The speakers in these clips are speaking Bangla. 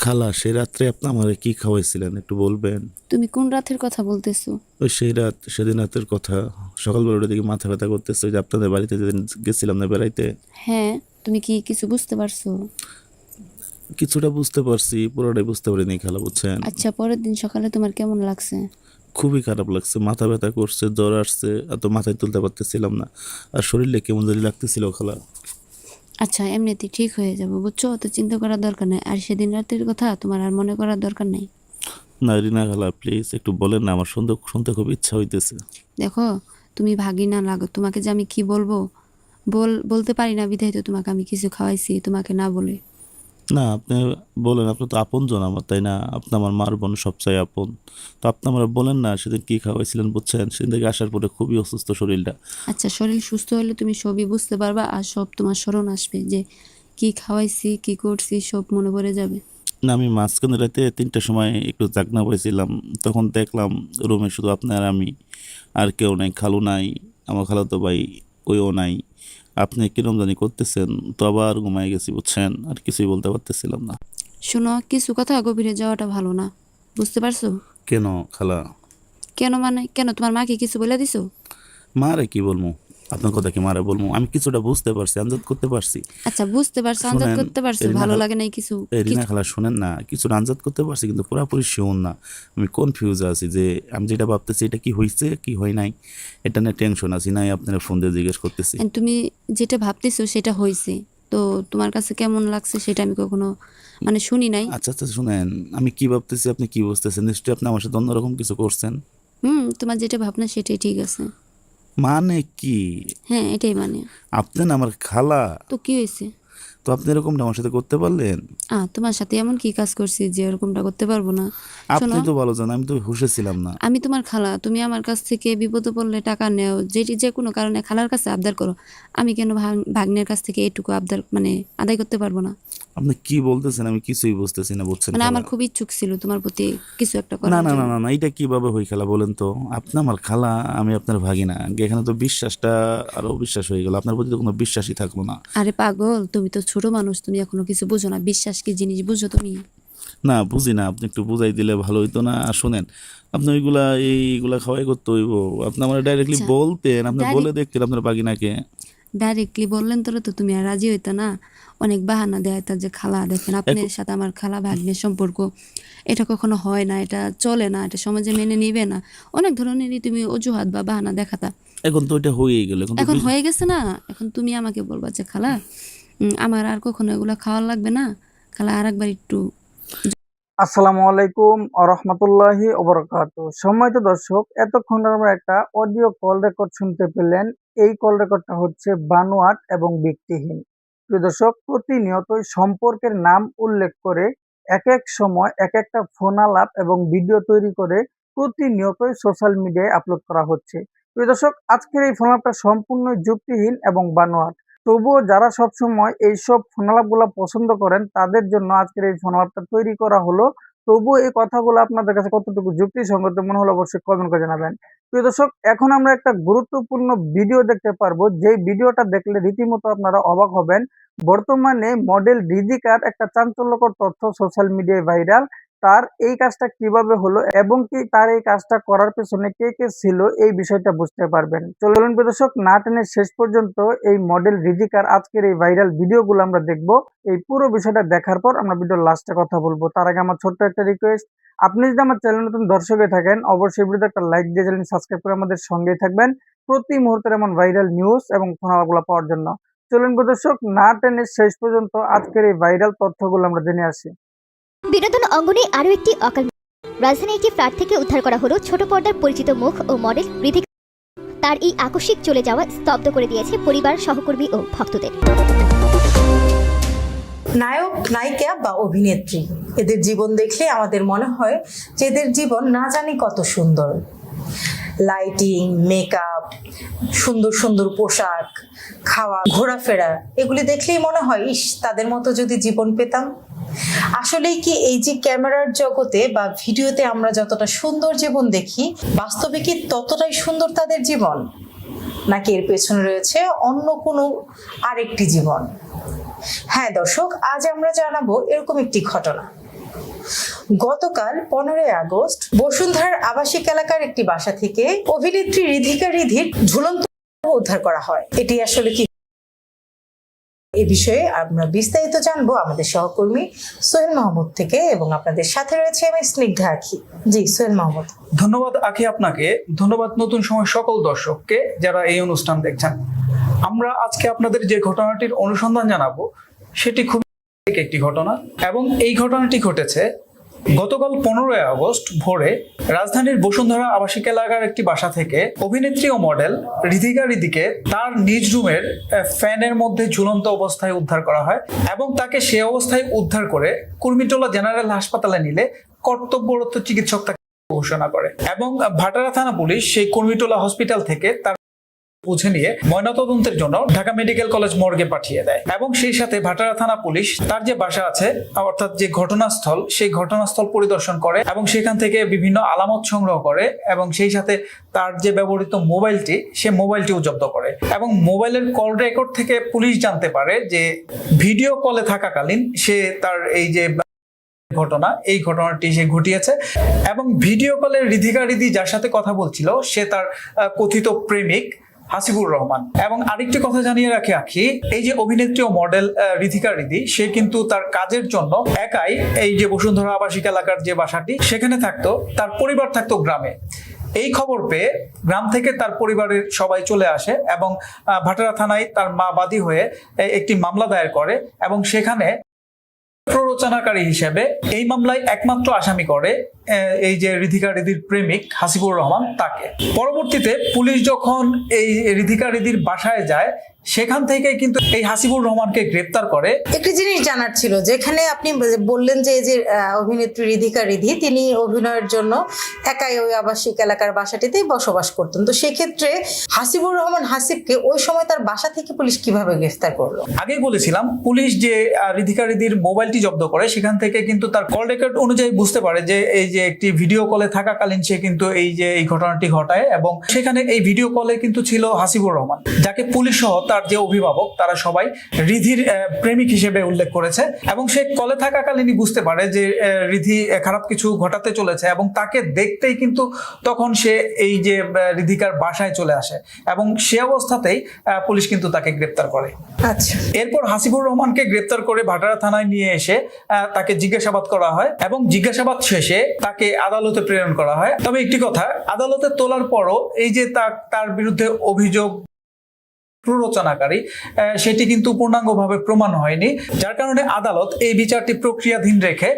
খালা সেই রাত্রে আপনি আমারে কি খাওয়াইছিলেন একটু বলবেন? তুমি কোন রাতের কথা বলতেছো? ওই সেই রাত সেদিন রাতের কথা। সকালবেলা উঠে দেখি মাথা ব্যথা করতেছে, ওই যে আপনাদের বাড়িতে যেদিন গেছিলাম না বেড়াইতে। হ্যাঁ, তুমি কি কিছু বুঝতে পারছো? কিছুটা বুঝতে পারছি, পুরোটাই বুঝতে পারিনি খালা, বুঝছেন। আচ্ছা, পরের দিন সকালে তোমার কেমন লাগছে? খুবই খারাপ লাগছে, মাথা ব্যথা করছে, জ্বর আসছে, এত মাথায় তুলতে পারতেছিলাম না। আর শরীরে কেমন জানি লাগতেছিল খালা। আচ্ছা, এমনিতেই ঠিক হয়ে যাবো, বুঝছো? অত চিন্তা করার দরকার নেই। আর সেদিন রাতের কথা তোমার আর মনে করার দরকার নেই। না রিনা খালা, প্লিজ একটু বলেন না, আমার শুনতে শুনতে খুব ইচ্ছা হইতেছে। দেখো, তুমি ভাগিনা লাগো, তোমাকে যে আমি কি বলবো বলতে পারি না, বিধায় তো তোমাকে আমি কিছু খাওয়াইছি তোমাকে না বলে। না আপনি বলেন, আপনি তো আপনজন আমার, তাই না? আপনি আমার মার বোন, সবচেয়ে আপন। তো আপনি আমার বলেন না সেদিন কি খাওয়াইছিলেন, বুঝছেন। সেদিন থেকে আসার পরে খুবই অসুস্থ শরীরটা। আচ্ছা, শরীর সুস্থ হলে তুমি সবই বুঝতে পারবা, আর সব তোমার স্মরণ আসবে, যে কি খাওয়াইছি কি করছি সব মনে পড়ে যাবে। না আমি মাঝখানে রাতে 3টার সময় একটু জাগনা পাইছিলাম, তখন দেখলাম রুমে শুধু আপনি আর আমি, আর কেউ নাই, খালু নাই, আমার খালাতো ভাই ওইও নাই। আপনি কিরম জানি করতেছেন, তো আবার ঘুমাই গেছি, বুঝছেন, আর কিছুই বলতে পারতেছিলাম না। শোনো, কিছু কথা গভীরে যাওয়াটা ভালো না, বুঝতে পারছো? কেন খালা? কেন মানে কেন? তোমার মাকে কিছু বলে দিছো? মারে কি বলবো? আপনার কথা কি মারে বলবো? আমি কিছুটা বুঝতে পারছি, আন্দাজ করতে পারছি। আচ্ছা, বুঝতে পারছো, আন্দাজ শুনেন, করতে পারছো, রিনা ভালো খালা, লাগে নাই কিছু রিনা খালা শুনেন না, কিছু আন্দাজ করতে পারছি কিন্তু পুরাপুরি শিওর না। আমি কনফিউজ আছি যে আমি যেটা ভাবতেছি এটা কি হয়েছে কি হয় নাই, এটা নিয়ে টেনশন আছি, নাই আপনারা ফোন দিয়ে জিজ্ঞেস করতেছি। And তুমি যেটা ভাবতেছো সেটা হয়েছে, তো তোমার কাছে কেমন লাগছে সেটা আমি কখনো মানে শুনি নাই। আচ্ছা আচ্ছা শুনেন, আমি কি ভাবতেছি আপনি কি বুঝতেছেন, নিশ্চয়ই আপনি আমার সাথে অন্যরকম কিছু করছেন। তোমার যেটা ভাবনা সেটাই ঠিক আছে। মানে কি? হ্যাঁ, এটাই মানে। আপনি না আমার খালা, তো কি হয়েছে? তো আপনি এরকমটা আমার সাথে করতে পারলেন? তোমার সাথে এমন কি কাজ করছি যে এরকমটা করতে পারবো না? আপনি শোনো, তো ভালো জানেন, আমি তো হুঁশে ছিলাম না। আমি তোমার খালা, তুমি আমার কাছ থেকে বিপদে পড়লে টাকা নেও, যেটি যে কোনো কারণে খালার কাছে আবদার করো। আমি কেন ভাগ্নের কাছ থেকে এটুকু আবদার মানে আদায় করতে পারবো না? আপনি কি বলতেছেন আমি কিছুই বুঝতেছি না, বুঝছেন মানে খালা। আমার খুব ইচ্ছুক ছিল তোমার প্রতি কিছু একটা না করার না না জন্য। না না, এটা কিভাবে হই খালা বলেন তো? আপনি আমার খালা, আমি আপনার ভাগিনা, এখানে তো বিশ্বাসটা আরো অবিশ্বাস হয়ে গেল, আপনার প্রতি তো কোনো বিশ্বাসই থাকলো না। আরে পাগল, তুমি তো ছোট মানুষ, তুমি এখনো কিছু বুঝো না। বিশ্বাস কি জিনিস বুঝো তুমি? না বুঝি না, আপনি একটু বুঝাই দিলে ভালো হইতো না? আর শোনেন, আপনি ওইগুলা এইগুলা খাওয়াই করতে হইব, আপনি আমার ডাইরেক্টলি আচ্ছা, বলতেন, আপনি বলে ডাইরেক্ট দেখতেন আপনার বাগিনাকে। ডাইরেক্টলি বললেন তোরা তো তুমি আর রাজি হইতো না। অনেক বাহানা দেয় তার, যে খালা দেখেন আপনার এখন সাথে আমার খালা ভাগ্নের সম্পর্ক, এটা কখনো হয় না, এটা চলে না, এটা সমাজে মেনে নিবে না। অনেক ধরনেরই তুমি অজুহাত বা বাহানা দেখাতা। এখন তো ওইটা হয়েই গেল, এখন তো এখন হয়ে গেছে না? এখন তুমি আমাকে বলবা যে খালা, আমার আর কখনো এগুলো খাওয়া লাগবে না। খালা আর একবার একটু। আসসালামু আলাইকুম রহমতুল্লাহি ওবরাকাতু। সম্মানিত দর্শক, এতক্ষণ আমরা একটা অডিও কল রেকর্ড শুনতে পেলেন। এই কল রেকর্ডটা হচ্ছে বানোয়াট এবং ব্যক্তিহীন। প্রিয় দর্শক, প্রতিনিয়তই সম্পর্কের নাম উল্লেখ করে এক এক সময় এক একটা ফোন আলাপ এবং ভিডিও তৈরি করে প্রতিনিয়তই সোশ্যাল মিডিয়ায় আপলোড করা হচ্ছে। প্রিয় দর্শক, আজকের এই ফোন আলাপটা সম্পূর্ণ যুক্তিহীন এবং বানোয়াট। তবুও যারা সবসময় এইসব ফোনালাপগুলা পছন্দ করেন তাদের জন্য আজকের এই ফোনালাপটা তৈরি করা হলো। তবুও এই কথাগুলো আপনাদের কাছে কতটুকু যুক্তিসঙ্গত মনে হলো অবশ্যই কমেন্ট করে জানাবেন। প্রিয় দর্শক, এখন আমরা একটা গুরুত্বপূর্ণ ভিডিও দেখতে পারবো, যেই ভিডিওটা দেখলে রীতিমতো আপনারা অবাক হবেন। বর্তমানে মডেল রিজিকার একটা চাঞ্চল্যকর তথ্য সোশ্যাল মিডিয়ায় ভাইরাল। তার এই কাজটা কিভাবে হলো এবং কি তার এই কাজটা করার পেছনে কে কে ছিল, এই বিষয়টা বুঝতে পারবেন। চলুন প্রিয় দর্শক, না টেনে শেষ পর্যন্ত এই মডেল রিজিকার আজকের এই ভাইরাল ভিডিওগুলো আমরা দেখব। এই পুরো বিষয়টা দেখার পর আমরা ভিডিওর লাস্টে কথা বলবো। তার আগে আমার ছোট্ট একটা রিকোয়েস্ট, আপনি যদি আমার চ্যানেল নতুন দর্শক হয়ে থাকেন অবশ্যই ভিডিওতে একটা লাইক দিয়ে চ্যানেল সাবস্ক্রাইব করে আমাদের সঙ্গেই থাকবেন প্রতি মুহূর্তের এমন ভাইরাল নিউজ এবং খবরগুলো পাওয়ার জন্য। চলুন প্রিয় দর্শক, না টেনে শেষ পর্যন্ত আজকের এই ভাইরাল তথ্যগুলো আমরা জেনে আসি। বিনোদন অঙ্গনে আরও একটি অকাল। রাজধানীর একটি ফ্ল্যাট থেকে উদ্ধার করা হলো ছোট পর্দার পরিচিত মুখ ও মডেল ঋতিকা। তার এই আকস্মিক চলে যাওয়া স্তব্ধ করে দিয়েছে পরিবার, সহকর্মী ও ভক্তদের। নায়ক, নায়িকা বা অভিনেত্রী, এদের জীবন দেখলে আমাদের মনে হয় যে এদের জীবন না জানি কত সুন্দর। লাইটিং, মেকআপ, সুন্দর সুন্দর পোশাক, খাওয়া, ঘোরাফেরা, এগুলি দেখলেই মনে হয় ইস, তাদের মতো যদি জীবন পেতাম। আসলেই কি এই যে ক্যামেরার জগতে বা ভিডিওতে আমরা যতটা সুন্দর জীবন দেখি, বাস্তবে কি ততটাই সুন্দর তাদের জীবন, নাকি এর পেছনে রয়েছে অন্য কোনো আরেকটি জীবন? হ্যাঁ দর্শক, আজ আমরা জানাবো এরকম একটি ঘটনা। গতকাল 15 আগস্ট বসুন্ধরার আবাসিক এলাকার একটি বাসা থেকে অভিনেত্রী রিধিকা রিধির ঝুলন্ত দেহ উদ্ধার করা হয়। এটি আসলে কি, এই বিষয়ে আমরা বিস্তারিত জানবো আমাদের সহকর্মী সোহেল মাহমুদ থেকে, এবং আপনাদের সাথে রয়েছে আমি স্নিগ্ধা আখি। জি সোহেল মাহমুদ। ধন্যবাদ আখি আপনাকে, ধন্যবাদ নতুন সময় সকল দর্শককে যারা এই অনুষ্ঠান দেখছেন। আমরা আজকে আপনাদের যে ঘটনাটির অনুসন্ধান জানাবো সেটি খুব একটি ঘটনা, এবং এই ঘটনাটি ঘটেছে গতকাল 15 আগস্ট ভোরে রাজধানীর বসুন্ধরা আবাসিক এলাকার একটি বাসা থেকে অভিনেত্রী ও মডেল রিধিকা রিধিকে তার নিজ রুমের ফ্যানের মধ্যে ঝুলন্ত অবস্থায় উদ্ধার করা হয়, এবং তাকে সে অবস্থায় উদ্ধার করে কুর্মিটোলা জেনারেল হাসপাতালে নিলে কর্তব্যরত চিকিৎসক তাকে ঘোষণা করে, এবং ভাটারা থানা পুলিশ সেই কুর্মিটোলা হসপিটাল থেকে তার বুঝে নিয়ে ময়নাতদন্তের জন্য ঢাকা মেডিকেল কলেজ মর্গে পাঠিয়ে দেয়। এবং সেই সাথে ভাটারা থানা পুলিশ তার যে বাসা আছে, অর্থাৎ যে ঘটনাস্থল, সেই ঘটনাস্থল পরিদর্শন করে এবং সেখান থেকে বিভিন্ন আলামত সংগ্রহ করে, এবং সেই সাথে তার যে ব্যবহৃত মোবাইলটি, সে মোবাইলটিও জব্দ করে। এবং মোবাইলের কল রেকর্ড থেকে পুলিশ জানতে পারে যে ভিডিও কলে থাকাকালীন সে তার এই যে এই ঘটনাটি সে ঘটিয়েছে, এবং ভিডিও কলে রিধিকা রিধি যার সাথে কথা বলছিল সে তার কথিত প্রেমিক হাসিবুর রহমান। এবং আরেকটি কথা জানিয়ে রাখি আখি, এই যে অভিনেত্রী ও মডেল রিধিকা রিধি, সে কিন্তু তার কাজের জন্য একাই এই যে বসুন্ধরা আবাসিক এলাকার যে বাসাটি সেখানে থাকতো, তার পরিবার থাকতো গ্রামে। এই খবর পেয়ে গ্রাম থেকে তার পরিবারের সবাই চলে আসে এবং ভাটারা থানায় তার মা বাদী হয়ে একটি মামলা দায়ের করে, এবং সেখানে প্ররোচনাকারী হিসেবে এই মামলায় একমাত্র আসামি করে এই যে রিধিকা রিধির প্রেমিক হাসিবুর রহমান তাকে। পরবর্তীতে পুলিশ যখন এই রিধিকা রিধির বাসায় যায়, সেখান থেকে কিন্তু এই হাসিবুর রহমানকে গ্রেপ্তার করে। একটি জিনিস জানার ছিল, যেখানে আপনি বললেন যে এই যে অভিনেত্রী রিধিকা রিধি তিনি অভিনয়ের জন্য একাই ওই আবাসিক এলাকার বাসাটিতেই বসবাস করতেন, তো সেক্ষেত্রে হাসিবুর রহমান হাসিবকে ওই সময় তার বাসা থেকে পুলিশ কিভাবে গ্রেফতার করলো? আগেই বলেছিলাম, পুলিশ যে রিধিকা রিধির মোবাইলটি জব্দ করে সেখান থেকে কিন্তু তার কল রেকর্ড অনুযায়ী বুঝতে পারে যে এই যে একটি ভিডিও কলে থাকাকালীন সে কিন্তু এই ঘটনাটি ঘটায়, এবং সেখানে এই ভিডিও কলে কিন্তু ছিল হাসিবুর রহমান, যাকে পুলিশ সহ তার যে অভিভাবক তারা সবাই রিধির প্রেমিক হিসেবে উল্লেখ করেছে। এবং সে কলে থাকাকালীনই বুঝতে পারে যে রিধি খারাপ কিছু ঘটাতে চলেছে, এবং তাকে দেখতেই কিন্তু তখন সে এই যে রিধিকার বাসায় চলে আসে, এবং সে অবস্থাতেই পুলিশ কিন্তু তাকে গ্রেপ্তার করে। আচ্ছা, এরপর হাসিবুর রহমানকে গ্রেপ্তার করে ভাটারা থানায় নিয়ে এসে তাকে জিজ্ঞাসাবাদ করা হয়, এবং জিজ্ঞাসাবাদ শেষে তাকে আদালতে প্রেরণ করা হয়। তবে একটি কথা, আদালতে তোলার পরও এই যে তার বিরুদ্ধে অভিযোগ প্ররোচনাকারী, সেটি কিন্তু পূর্ণাঙ্গভাবে প্রমাণ হয়নি, যার কারণে আদালত এই বিচারটি প্রক্রিয়াধীন রেখে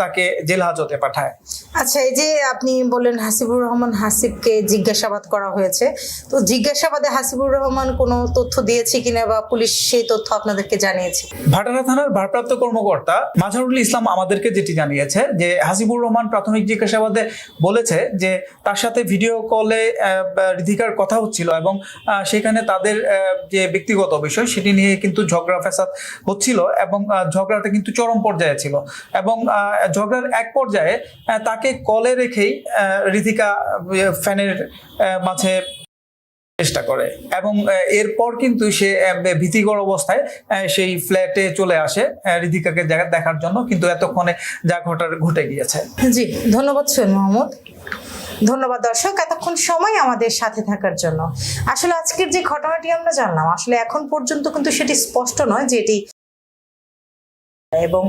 তাকে জেল হাজতে পাঠায়। আচ্ছা, এই যে আপনি বললেন হাসিবুর রহমান হাসিবকে জিজ্ঞাসাবাদ করা হয়েছে, তো জিজ্ঞাসাবাদে হাসিবুর রহমান কোনো তথ্য দিয়েছে কিনা বা পুলিশ সেই তথ্য আপনাদেরকে জানিয়েছে? ভাটারা থানার ভারপ্রাপ্ত কর্মকর্তা মাজহারুল ইসলাম আমাদেরকে যেটি জানিয়েছে যে হাসিবুর রহমান প্রাথমিক জিজ্ঞাসাবাদে বলেছে যে তার সাথে ভিডিও কলে রিধিকার কথা হচ্ছিল, এবং সেখানে তাদের যে ব্যক্তিগত বিষয় সেটি নিয়ে কিন্তু ঝগড়া ফ্যাসাদ হচ্ছিল, এবং ঝগড়াটা কিন্তু চরম পর্যায়ে ছিল, এবং ঝগড়ার এক পর্যায়ে তাকে কলে রেখেই রিধিকা ফ্যানের মাঝে চেষ্টা করে, এবং এরপর কিন্তু সে ভীতিকর অবস্থায় সেই ফ্ল্যাটে চলে আসে রিধিকাকে দেখার জন্য, কিন্তু এতক্ষণে যা ঘটে গিয়েছে। জি, ধন্যবাদ সোহেল মাহমুদ। ধন্যবাদ দর্শক এতক্ষণ সময় আমাদের সাথে থাকার জন্য। আসলে আজকের যে ঘটনাটি আমরা জানলাম, আসলে এখন পর্যন্ত কিন্তু সেটি স্পষ্ট নয় যে এটি, এবং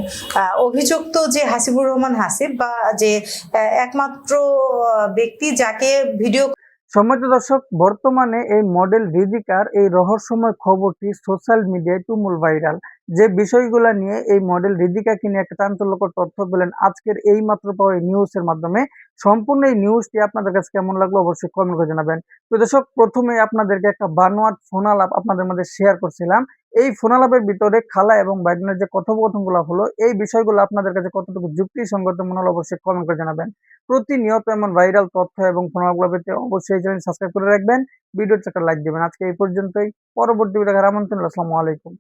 অভিযুক্ত যে হাসিবুর রহমান হাসিব বা যে একমাত্র ব্যক্তি যাকে ভিডিও। সম্মানিত দর্শক, বর্তমানে এই মডেল রিধিকার এই রহস্যময় খবরটি সোশ্যাল মিডিয়ায় তুমুল ভাইরাল। যে বিষয়গুলো নিয়ে এই মডেল রিধিকাকে নিয়ে একটা চাঞ্চল্যকর তথ্য পেলেন আজকের এই মাত্র পাওয়া নিউজের মাধ্যমে। সম্পূর্ণ এই নিউজটি আপনাদের কাছে কেমন লাগলো অবশ্যই কমেন্ট করে জানাবেন। তো দর্শক, প্রথমে আপনাদেরকে একটা বানোয়াট ফোন আলাপ আপনাদের মধ্যে শেয়ার করছিলাম। এই ফোন আলাপের ভিতরে খালা এবং ভাগ্নের যে কথোপকথনগুলো হলো, এই বিষয়গুলো আপনাদের কাছে কতটুকু যুক্তিসঙ্গত মনে হলো অবশ্যই কমেন্ট করে জানাবেন। প্রতিনিয়ত এমন ভাইরাল তথ্য এবং ফোন আলাপগুলো পেতে অবশ্যই চ্যানেল সাবস্ক্রাইব করে রাখবেন, ভিডিওতে একটা লাইক দিবেন। আজকে এই পর্যন্তই, পরবর্তী ভিডিও দেখার আমন্ত্রণ। আসসালামু আলাইকুম।